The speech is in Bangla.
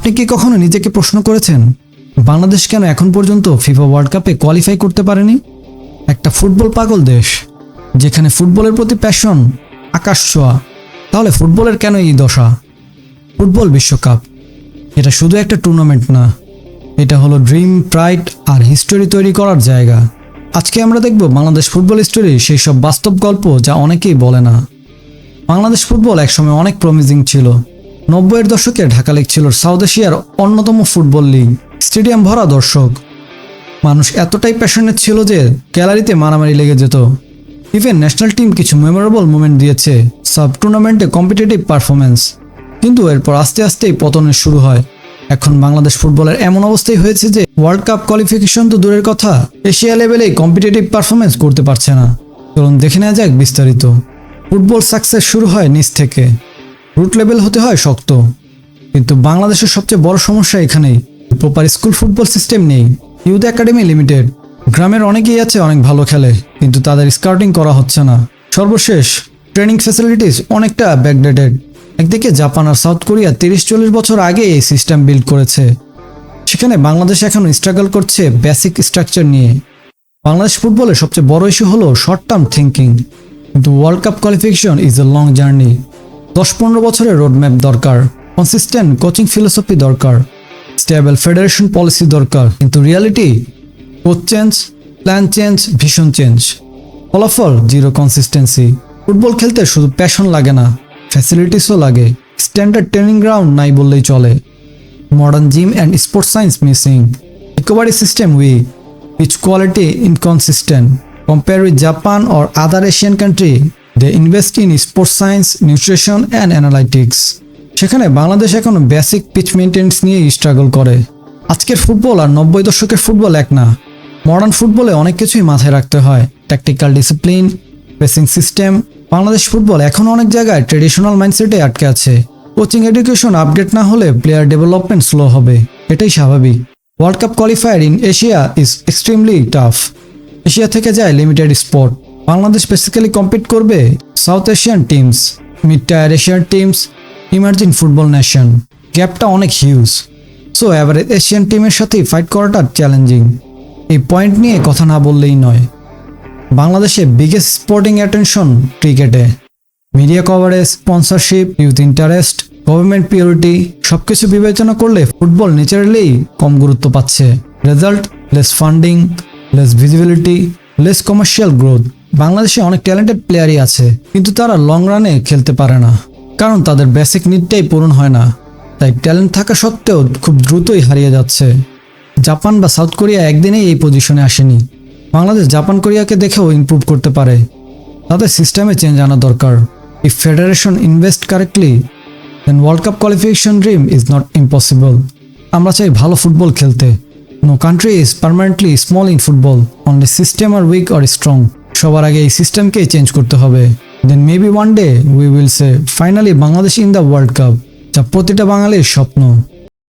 আপনি কি কখনো নিজেকে প্রশ্ন করেছেন বাংলাদেশ কেন এখন পর্যন্ত ফিফা ওয়ার্ল্ড কাপে কোয়ালিফাই করতে পারেনি? একটা ফুটবল পাগল দেশ, যেখানে ফুটবলের প্রতি প্যাশন আকাশ ছোঁয়া, তাহলে ফুটবলের কেন এই দশা? ফুটবল বিশ্বকাপ এটা শুধু একটা টুর্নামেন্ট না, এটা হলো ড্রিম, প্রাইড আর হিস্টোরি তৈরি করার জায়গা। আজকে আমরা দেখব বাংলাদেশ ফুটবল হিস্টোরি, সেই সব বাস্তব গল্প যা অনেকেই বলে না। বাংলাদেশ ফুটবল একসময় অনেক প্রমিজিং ছিল। 90-এর দশকে ঢাকা লিগ ছিল সাউথ এশিয়ার অন্যতম ফুটবল লিগ। স্টেডিয়াম ভরা দর্শক, মানুষ এতটাই প্যাশনেট ছিল যে গ্যালারিতে মারামারি লেগে যেত। ইভেন ন্যাশনাল টিম কিছু মেমোরেবল মোমেন্ট দিয়েছে সাব টুর্নামেন্টে কম্পিটিটিভ পারফরমেন্স। কিন্তু এরপর আস্তে আস্তেই পতনের শুরু হয়। এখন বাংলাদেশ ফুটবলের এমন অবস্থাই হয়েছে যে ওয়ার্ল্ড কাপ কোয়ালিফিকেশন তো দূরের কথা, এশিয়া লেভেলেই কম্পিটিটিভ পারফরমেন্স করতে পারছে না। চলুন দেখে নেওয়া যাক বিস্তারিত। ফুটবল সাকসেস শুরু হয় নিচ থেকে, রুট লেভেল হতে হয় শক্ত। কিন্তু বাংলাদেশের সবচেয়ে বড় সমস্যা এখানেই, প্রপার স্কুল ফুটবল সিস্টেম নেই, ইউথ একাডেমি লিমিটেড। গ্রামের অনেকেই আছে অনেক ভালো খেলে, কিন্তু তাদের স্কাউটিং করা হচ্ছে না। সর্বশেষ ট্রেনিং ফ্যাসিলিটিস অনেকটা ব্যাকডেটেড। একদিকে জাপান আর সাউথ কোরিয়া 30-40 বছর আগে এই সিস্টেম বিল্ড করেছে, সেখানে বাংলাদেশ এখন স্ট্রাগল করছে বেসিক স্ট্রাকচার নিয়ে। বাংলাদেশ ফুটবলের সবচেয়ে বড় ইস্যু হলো শর্ট টার্ম থিঙ্কিং। কিন্তু world cup qualification is a long journey. 10-15 বছরের রোডম্যাপ দরকার, কনসিস্টেন্ট কোচিং ফিলোসফি দরকার, স্টেবল ফেডারেশন পলিসি দরকার। কিন্তু reality, coach change, plan change, vision change, ফলাফল জিরো কনসিস্টেন্সি। ফুটবল খেলতে শুধু প্যাশন লাগে না, ফ্যাসিলিটিসও লাগে। স্ট্যান্ডার্ড ট্রেনিং গ্রাউন্ড নাই বললেই চলে, modern gym and sports science missing, recovery system weak, pitch quality inconsistent. Compare with Japan or other Asian country, they invest in sports science, nutrition and analytics. সেখানে বাংলাদেশ এখনো বেসিক পিচ মেনটেন্স নিয়ে স্ট্রাগল করে। আজকের ফুটবল আর 90 দশকের ফুটবল এক না। মডার্ন ফুটবলে অনেক কিছুই মাথায় রাখতে হয়, tactical discipline, pressing system. Bangladesh football এখন অনেক জায়গায় ট্রেডিশনাল মাইন্ডসেটে আটকে আছে। কোচিং এডুকেশন আপডেট না হলে প্লেয়ার ডেভেলপমেন্ট স্লো হবে, এটাই স্বাভাবিক। World cup qualifier in Asia is extremely tough. Asia থেকে যায় limited spot. Bangladesh basically compete করবে south Asian teams, mid tier Asian teams, emerging football nation. গ্যাপটা অনেক হিউজ। সো এভারেজ এশিয়ান টিমের সাথেই ফাইট করাটা চ্যালেঞ্জিং। এই পয়েন্ট নিয়ে কথা না বললেই নয়। বাংলাদেশে বিগেস্ট স্পোর্টিং অ্যাটেনশন ক্রিকেটে। Media coverage, sponsorship, youth interest, government priority সবকিছু বিবেচনা করলে ফুটবল ন্যাচারালি কম গুরুত্ব পাচ্ছে। Result, less funding, less visibility, less commercial growth. বাংলাদেশে অনেক ট্যালেন্টেড প্লেয়ারই আছে, কিন্তু তারা লং রানে খেলতে পারে না, কারণ তাদের বেসিক নিডটাই পূরণ হয় না। তাই ট্যালেন্ট থাকা সত্ত্বেও খুব দ্রুতই হারিয়ে যাচ্ছে। জাপান বা সাউথ কোরিয়া একদিনেই এই পজিশনে আসেনি। বাংলাদেশ জাপান কোরিয়াকে দেখেও ইমপ্রুভ করতে পারে। তাদের সিস্টেমে চেঞ্জ আনা দরকার। If federation invest correctly, then world cup qualification dream is not impossible. আমরা চাই ভালো ফুটবল খেলতে। No country is permanently small in football, only system are weak or strong. সবার আগে এই সিস্টেমকেই চেঞ্জ করতে হবে। Then maybe one day we will say finally Bangladesh in the world cup, যা প্রতিটা বাঙালির স্বপ্ন।